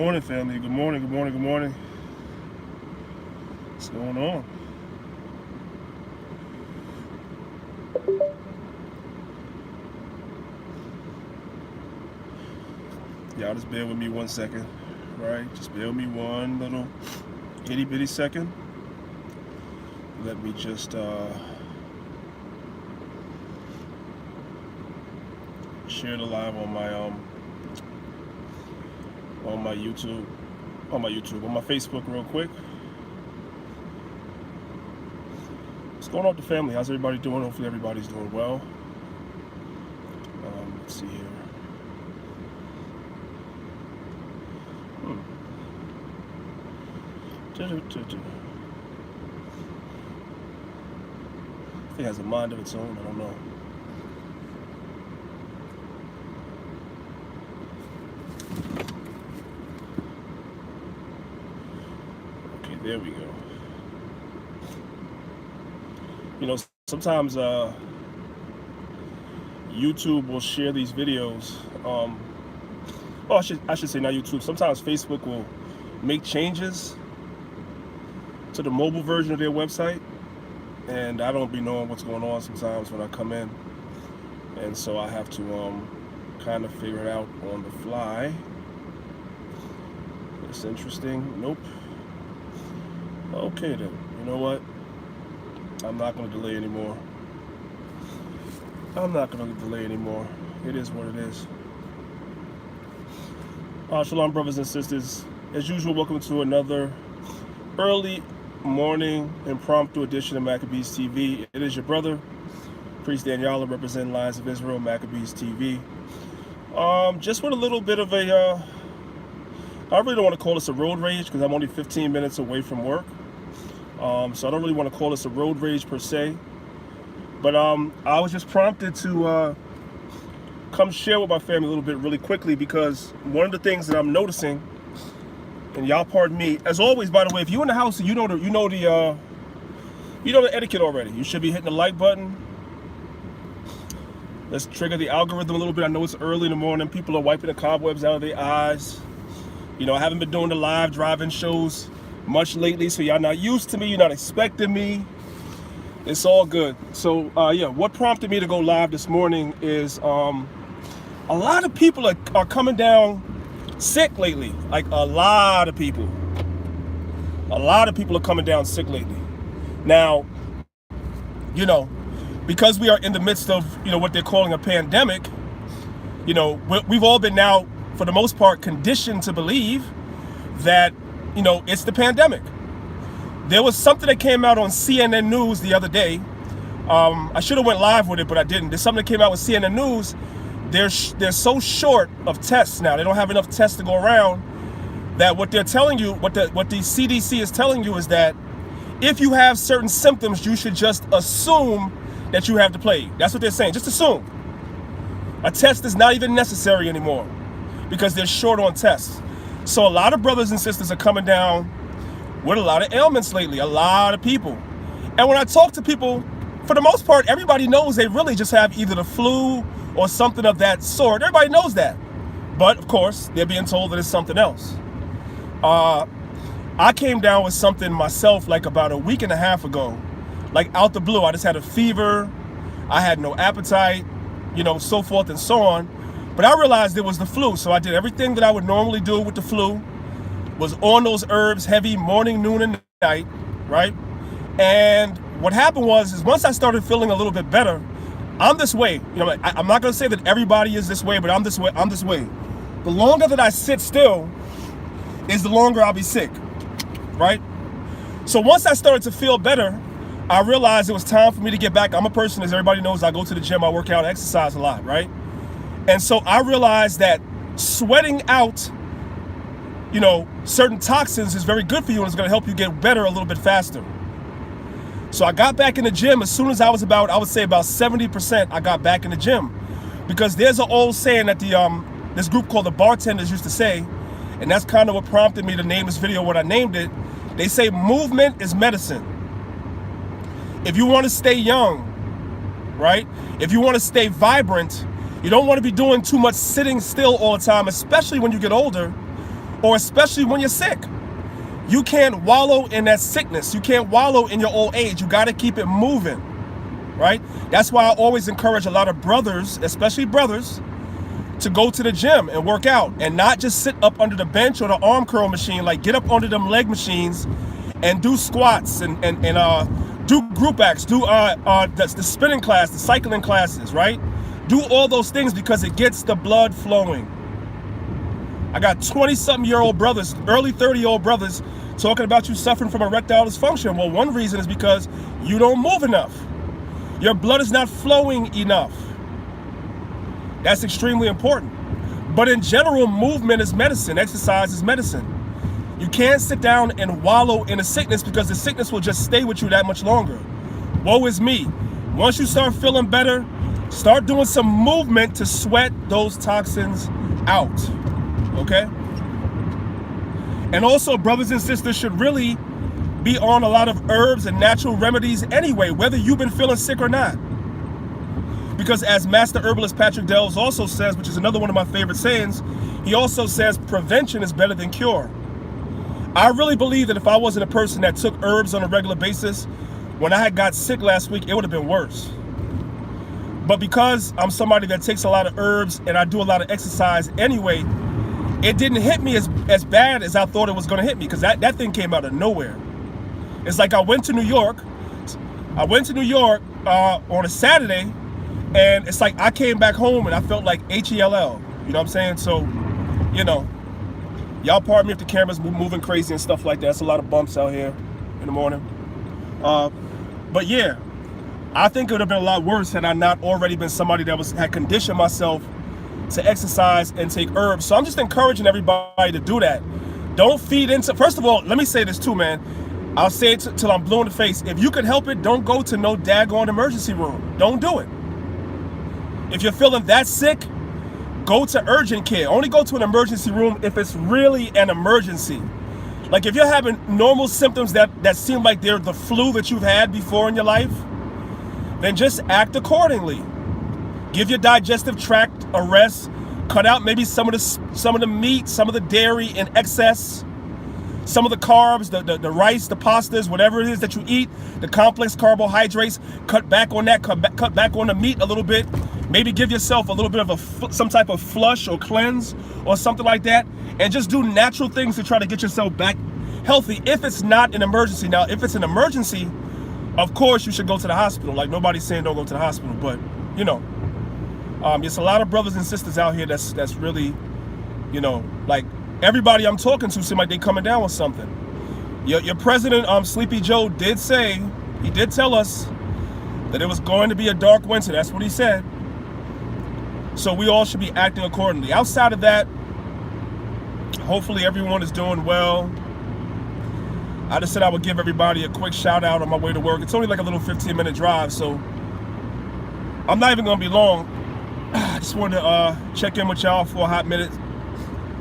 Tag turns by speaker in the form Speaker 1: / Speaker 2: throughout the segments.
Speaker 1: morning, family. Good morning, good morning, good morning. What's going on? Y'all just bear with me 1 second, right? Just bear with me one little itty bitty second. Let me just share the live on my YouTube, on my Facebook real quick. What's going on with the family? How's everybody doing? Hopefully everybody's doing well. Let's see here. I think it has a mind of its own. I don't know. Okay, there we go. You know, sometimes YouTube will share these videos. I should say not YouTube. Sometimes Facebook will make changes to the mobile version of their website, and I don't be knowing what's going on sometimes when I come in, and so I have to kind of figure it out on the fly. It's interesting. Nope. Okay then. You know what? I'm not going to delay anymore. It is what it is. Shalom, brothers and sisters. As usual, welcome to another early morning impromptu edition of Maccabeestv. It is your brother, Priest Danyaahla, representing Lions of Israel, Maccabeestv. Just with a little bit of a, I really don't want to call this a road rage because I'm only 15 minutes away from work. So I don't really want to call this a road rage per se. But I was just prompted to come share with my family a little bit really quickly, because one of the things that I'm noticing, and y'all pardon me, as always, by the way, if you're in the house, you know the etiquette already. You should be hitting the like button. Let's trigger the algorithm a little bit. I know it's early in the morning. People are wiping the cobwebs out of their eyes. You know, I haven't been doing the live driving shows much lately, so y'all not used to me. You're not expecting me. It's all good. So yeah, what prompted me to go live this morning is a lot of people are coming down sick lately. Like a lot of people are coming down sick lately. Now, you know, because we are in the midst of, you know, what they're calling a pandemic, you know, we've all been now, for the most part, conditioned to believe that, you know, it's the pandemic. There was something that came out on CNN News the other day. I should have went live with it, but I didn't. There's something that came out with CNN News. They're so short of tests now. They don't have enough tests to go around, that what they're telling you, what the CDC is telling you, is that if you have certain symptoms, you should just assume that you have the plague. That's what they're saying. Just assume. A test is not even necessary anymore because they're short on tests. So a lot of brothers and sisters are coming down with a lot of ailments lately, a lot of people. And when I talk to people, for the most part, everybody knows they really just have either the flu or something of that sort. Everybody knows that. But of course, they're being told that it's something else. I came down with something myself like about a week and a half ago, like out the blue. I just had a fever. I had no appetite, you know, so forth and so on. But I realized it was the flu. So I did everything that I would normally do with the flu, was on those herbs heavy morning, noon, and night, right? And what happened is once I started feeling a little bit better, I'm this way. You know, I'm not going to say that everybody is this way, but I'm this way. The longer that I sit still is the longer I'll be sick, right? So once I started to feel better, I realized it was time for me to get back. I'm a person, as everybody knows, I go to the gym, I work out, I exercise a lot, right? And so I realized that sweating out, you know, certain toxins is very good for you, and it's going to help you get better a little bit faster. So I got back in the gym as soon as I would say about 70%, I got back in the gym. Because there's an old saying that this group called the Bartenders used to say, and that's kind of what prompted me to name this video what I named it. They say movement is medicine. If you want to stay young, right? If you want to stay vibrant, you don't want to be doing too much sitting still all the time, especially when you get older. or especially when you're sick. You can't wallow in that sickness. You can't wallow in your old age. You got to keep it moving, right? That's why I always encourage a lot of brothers, especially brothers, to go to the gym and work out and not just sit up under the bench or the arm curl machine. Like, get up under them leg machines and do squats and do group acts, do the spinning class, the cycling classes, right? Do all those things because it gets the blood flowing. I got 20-something-year-old brothers, early 30-year-old brothers talking about you suffering from erectile dysfunction. Well, one reason is because you don't move enough. Your blood is not flowing enough. That's extremely important. But in general, movement is medicine. Exercise is medicine. You can't sit down and wallow in a sickness because the sickness will just stay with you that much longer. Woe is me. Once you start feeling better, start doing some movement to sweat those toxins out. Okay? And also, brothers and sisters should really be on a lot of herbs and natural remedies anyway, whether you've been feeling sick or not. Because as Master Herbalist Patrick Delves also says, which is another one of my favorite sayings, he also says prevention is better than cure. I really believe that if I wasn't a person that took herbs on a regular basis, when I had got sick last week, it would have been worse. But because I'm somebody that takes a lot of herbs and I do a lot of exercise anyway, it didn't hit me as bad as I thought it was going to hit me, because that thing came out of nowhere. It's like I went to New York. On a Saturday, and it's like I came back home and I felt like HELL. You know what I'm saying? So, you know, y'all pardon me if the camera's moving crazy and stuff like that. It's a lot of bumps out here in the morning. But yeah, I think it would have been a lot worse had I not already been somebody that had conditioned myself to exercise and take herbs. So I'm just encouraging everybody to do that. Don't feed into, first of all, let me say this too, man. I'll say it till I'm blue in the face. If you can help it, don't go to no daggone emergency room. Don't do it. If you're feeling that sick, go to urgent care. Only go to an emergency room if it's really an emergency. Like if you're having normal symptoms that seem like they're the flu that you've had before in your life, then just act accordingly. Give your digestive tract a rest. Cut out maybe some of the meat, some of the dairy in excess, some of the carbs, the rice, the pastas, whatever it is that you eat, the complex carbohydrates. Cut back on that. Cut back on the meat a little bit. Maybe give yourself a little bit of some type of flush or cleanse or something like that, and just do natural things to try to get yourself back healthy. If it's not an emergency, now if it's an emergency, of course you should go to the hospital. Like nobody's saying don't go to the hospital, but you know. There's a lot of brothers and sisters out here that's really, you know, like everybody I'm talking to seem like they coming down with something. Your president, Sleepy Joe, did say, he did tell us that it was going to be a dark winter. That's what he said. So we all should be acting accordingly. Outside of that, hopefully everyone is doing well. I just said I would give everybody a quick shout out on my way to work. It's only like a little 15-minute drive, so I'm not even gonna be long. I just wanted to check in with y'all for a hot minute,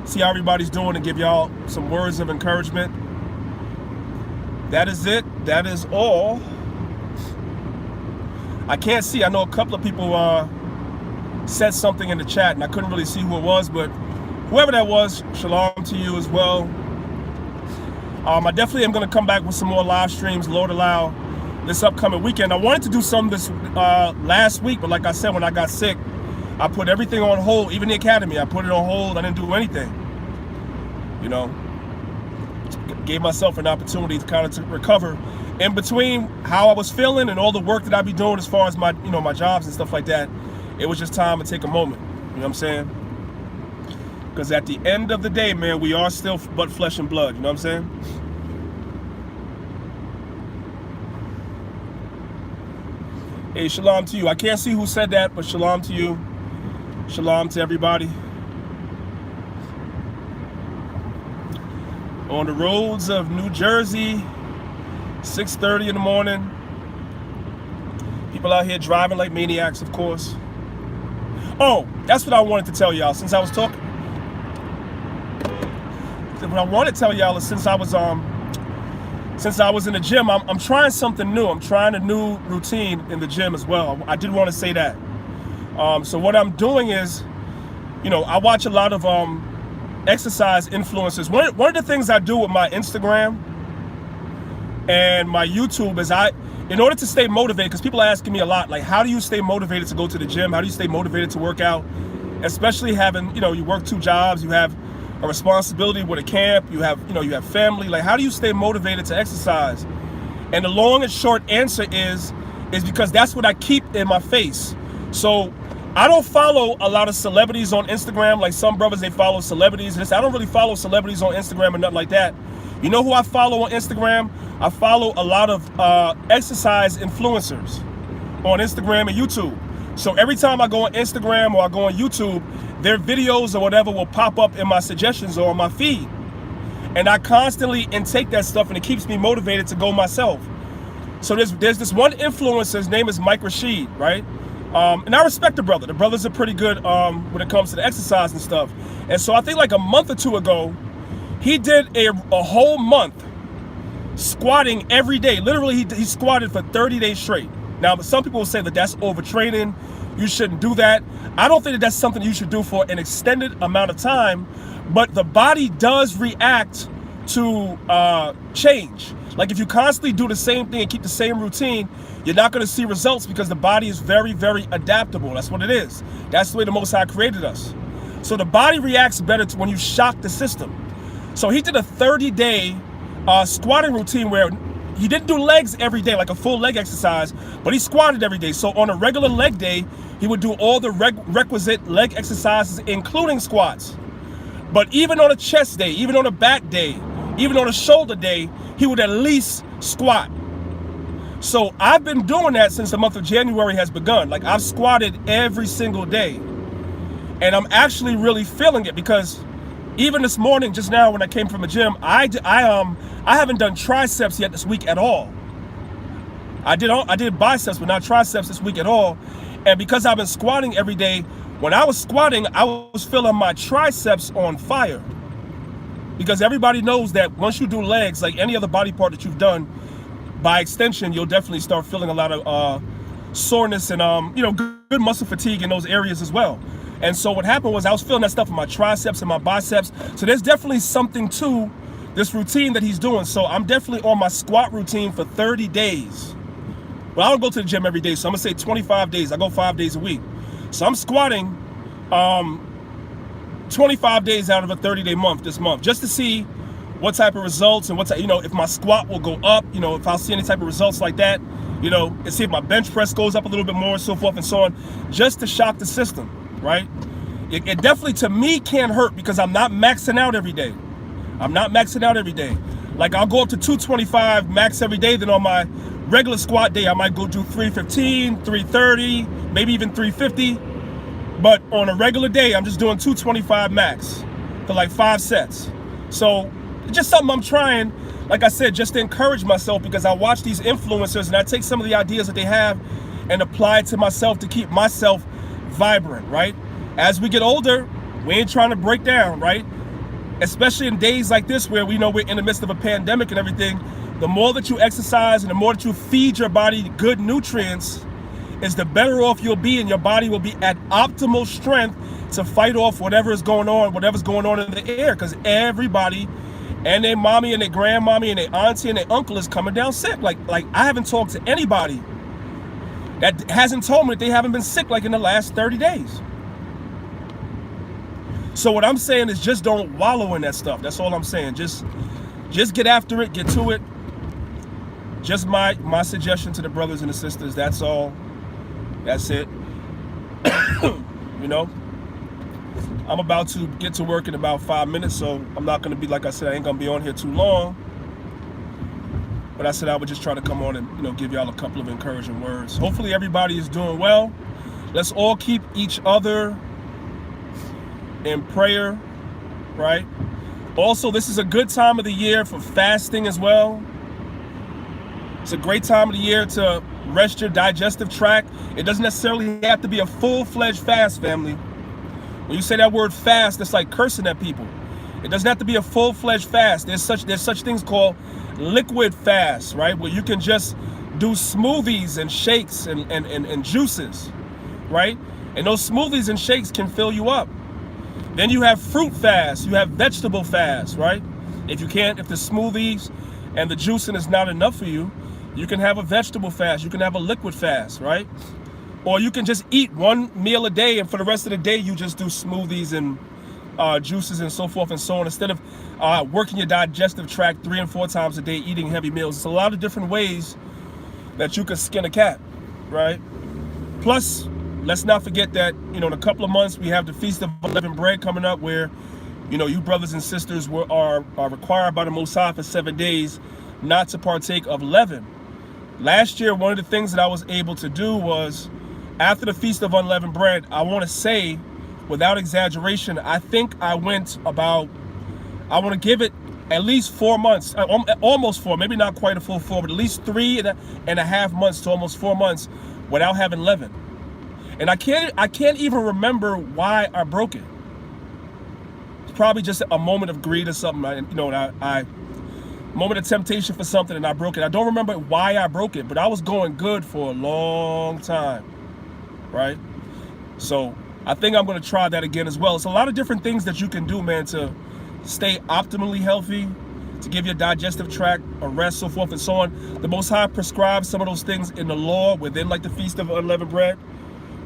Speaker 1: see how everybody's doing, and give y'all some words of encouragement. That is it. That is all. I can't see. I know a couple of people said something in the chat, and I couldn't really see who it was, but whoever that was, shalom to you as well. I definitely am going to come back with some more live streams, Lord allow, this upcoming weekend. I wanted to do some this last week, but like I said, when I got sick, I put everything on hold, even the academy. I put it on hold. I didn't do anything. You know, gave myself an opportunity to kind of recover in between how I was feeling and all the work that I'd be doing as far as my, you know, my jobs and stuff like that. It was just time to take a moment. You know what I'm saying? Because at the end of the day, man, we are still but flesh and blood. You know what I'm saying? Hey, shalom to you. I can't see who said that, but shalom to you. Shalom to everybody. On the roads of New Jersey, 6:30 in the morning. People out here driving like maniacs, of course. Oh, that's what I wanted to tell y'all since I was talking. What I want to tell y'all is since I was in the gym, I'm trying something new. I'm trying a new routine in the gym as well. I did want to say that. So what I'm doing is, you know, I watch a lot of exercise influencers. One of the things I do with my Instagram and my YouTube is in order to stay motivated, because people are asking me a lot, like, how do you stay motivated to go to the gym? How do you stay motivated to work out? Especially having, you work 2 jobs, you have a responsibility with a camp, you have family. Like, how do you stay motivated to exercise? And the long and short answer is because that's what I keep in my face. So I don't follow a lot of celebrities on Instagram. Like some brothers, they follow celebrities. I don't really follow celebrities on Instagram or nothing like that. You know who I follow on Instagram? I follow a lot of exercise influencers on Instagram and YouTube. So every time I go on Instagram or I go on YouTube, their videos or whatever will pop up in my suggestions or on my feed. And I constantly intake that stuff, and it keeps me motivated to go myself. So there's this one influencer, his name is Mike Rashid, right? And I respect the brother. The brothers are pretty good when it comes to the exercise and stuff. And so I think like a month or 2 ago, he did a whole month squatting every day. Literally, he squatted for 30 days straight. Now, some people will say that that's overtraining. You shouldn't do that. I don't think that that's something you should do for an extended amount of time, but the body does react to change. Like if you constantly do the same thing and keep the same routine, you're not going to see results because the body is very, very adaptable. That's what it is. That's the way the Most High created us. So the body reacts better to when you shock the system. So he did a 30-day squatting routine where he didn't do legs every day, like a full leg exercise, but he squatted every day. So on a regular leg day, he would do all the requisite leg exercises, including squats. But even on a chest day, even on a back day, even on a shoulder day, he would at least squat. So I've been doing that since the month of January has begun. Like I've squatted every single day. And I'm actually really feeling it because even this morning, just now when I came from the gym, I haven't done triceps yet this week at all. I did biceps, but not triceps this week at all. And because I've been squatting every day, when I was squatting, I was feeling my triceps on fire. Because everybody knows that once you do legs, like any other body part that you've done, by extension, you'll definitely start feeling a lot of soreness and good muscle fatigue in those areas as well. And so what happened was I was feeling that stuff in my triceps and my biceps. So there's definitely something to this routine that he's doing. So I'm definitely on my squat routine for 30 days. Well, I don't go to the gym every day, so I'm gonna say 25 days. I go 5 days a week. So I'm squatting 25 days out of a 30-day month this month, just to see what type of results and if my squat will go up, if I'll see any type of results like that, and see if my bench press goes up a little bit more, so forth and so on, just to shock the system, right? It definitely, to me, can't hurt because I'm not maxing out every day. I'm not maxing out every day. Like I'll go up to 225 max every day, then on my regular squat day, I might go do 315, 330, maybe even 350. But on a regular day, I'm just doing 225 max for like 5 sets. So it's just something I'm trying, like I said, just to encourage myself because I watch these influencers and I take some of the ideas that they have and apply it to myself to keep myself vibrant, right? As we get older, we ain't trying to break down, right? Especially in days like this where we know we're in the midst of a pandemic and everything. The more that you exercise and the more that you feed your body good nutrients, is the better off you'll be, and your body will be at optimal strength to fight off whatever's going on in the air. Because everybody and their mommy and their grandmommy and their auntie and their uncle is coming down sick. Like I haven't talked to anybody that hasn't told me that they haven't been sick like in the last 30 days. So what I'm saying is just don't wallow in that stuff. That's all I'm saying. Just get after it, get to it. Just my suggestion to the brothers and the sisters, that's all. That's it. I'm about to get to work in about 5 minutes, so I'm not going to be, like I said, I ain't going to be on here too long. But I said I would just try to come on and, give y'all a couple of encouraging words. Hopefully everybody is doing well. Let's all keep each other in prayer, right? Also, this is a good time of the year for fasting as well. It's a great time of the year to rest your digestive tract. It doesn't necessarily have to be a full-fledged fast, family. When you say that word fast, it's like cursing at people. It doesn't have to be a full-fledged fast. There's such things called liquid fasts, right? Where you can just do smoothies and shakes and juices, right? And those smoothies and shakes can fill you up. Then you have fruit fast, you have vegetable fast, right? If the smoothies and the juicing is not enough for you, you can have a vegetable fast, you can have a liquid fast, right? Or you can just eat one meal a day, and for the rest of the day you just do smoothies and juices and so forth and so on, instead of working your digestive tract 3 and 4 times a day, eating heavy meals. It's a lot of different ways that you can skin a cat, right? Plus, let's not forget that, in a couple of months we have the Feast of Unleavened Bread coming up, where you brothers and sisters are required by the Most High for 7 days not to partake of leaven. Last year, one of the things that I was able to do was, after the Feast of Unleavened Bread, I want to say, without exaggeration, I think I went about, I want to give it at least 4 months, almost 4, maybe not quite a full 4, but at least 3.5 months to almost 4 months without having leaven. And I can't even remember why I broke it. It's probably just a moment of greed or something. Moment of temptation for something, and I broke it. I don't remember why I broke it, but I was going good for a long time, right? So I think I'm going to try that again as well. It's a lot of different things that you can do, man, to stay optimally healthy, to give your digestive tract a rest, so forth and so on. The Most High prescribes some of those things in the law within like the Feast of Unleavened Bread,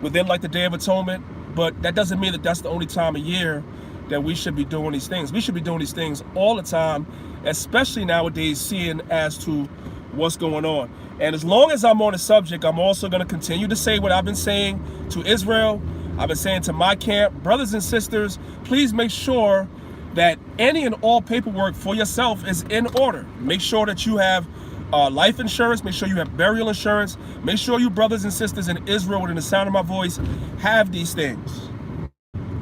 Speaker 1: within like the Day of Atonement, but that doesn't mean that that's the only time of year that we should be doing these things. We should be doing these things all the time, especially nowadays, seeing as to what's going on. And as long as I'm on the subject, I'm also going to continue to say what I've been saying to Israel. I've been saying to my camp, brothers and sisters, please make sure that any and all paperwork for yourself is in order. Make sure that you have life insurance, make sure you have burial insurance, make sure you brothers and sisters in Israel within the sound of my voice have these things.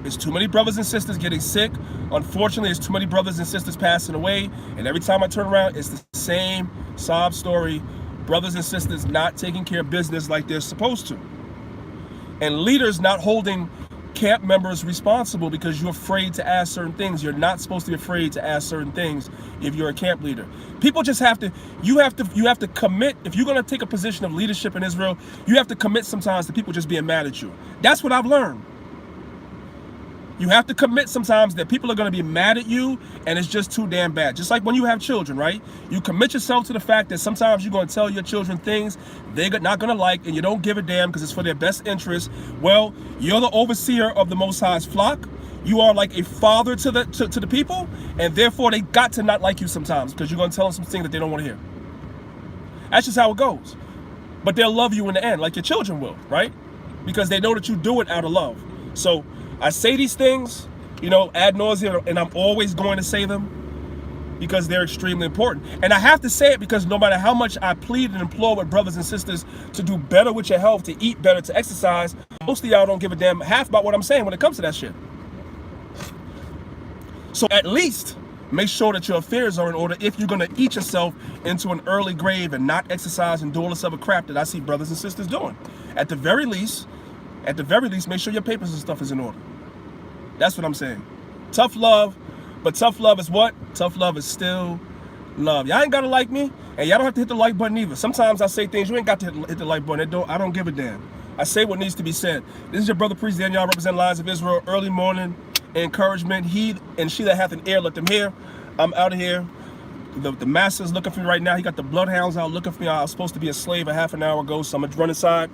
Speaker 1: There's too many brothers and sisters getting sick. Unfortunately, there's too many brothers and sisters passing away, and every time I turn around, it's the same sob story. Brothers and sisters not taking care of business like they're supposed to. And leaders not holding camp members responsible because you're afraid to ask certain things. You're not supposed to be afraid to ask certain things if you're a camp leader. People just have to, you have to commit. If you're going to take a position of leadership in Israel, you have to commit sometimes to people just being mad at you. That's what I've learned. You have to commit sometimes that people are going to be mad at you, and it's just too damn bad. Just like when you have children, right? You commit yourself to the fact that sometimes you're going to tell your children things they're not going to like, and you don't give a damn because it's for their best interest. Well, you're the overseer of the Most High's flock. You are like a father to the people, and therefore they got to not like you sometimes because you're going to tell them some things that they don't want to hear. That's just how it goes. But they'll love you in the end, like your children will, right? Because they know that you do it out of love. So I say these things, ad nauseum, and I'm always going to say them because they're extremely important. And I have to say it because no matter how much I plead and implore with brothers and sisters to do better with your health, to eat better, to exercise, most of y'all don't give a damn half about what I'm saying when it comes to that shit. So at least make sure that your affairs are in order if you're going to eat yourself into an early grave and not exercise and do all this other crap that I see brothers and sisters doing. At the very least, make sure your papers and stuff is in order. That's what I'm saying. Tough love, but tough love is what? Tough love is still love. Y'all ain't got to like me, and y'all don't have to hit the like button either. Sometimes I say things you ain't got to hit the like button. I don't give a damn. I say what needs to be said. This is your brother priest Danyaahla, representing Lions of Israel. Early morning encouragement. He and she that hath an ear, let them hear. I'm out of here. The master's looking for me right now. He got the bloodhounds out looking for me. I was supposed to be a slave a half an hour ago, so I'm going to run inside.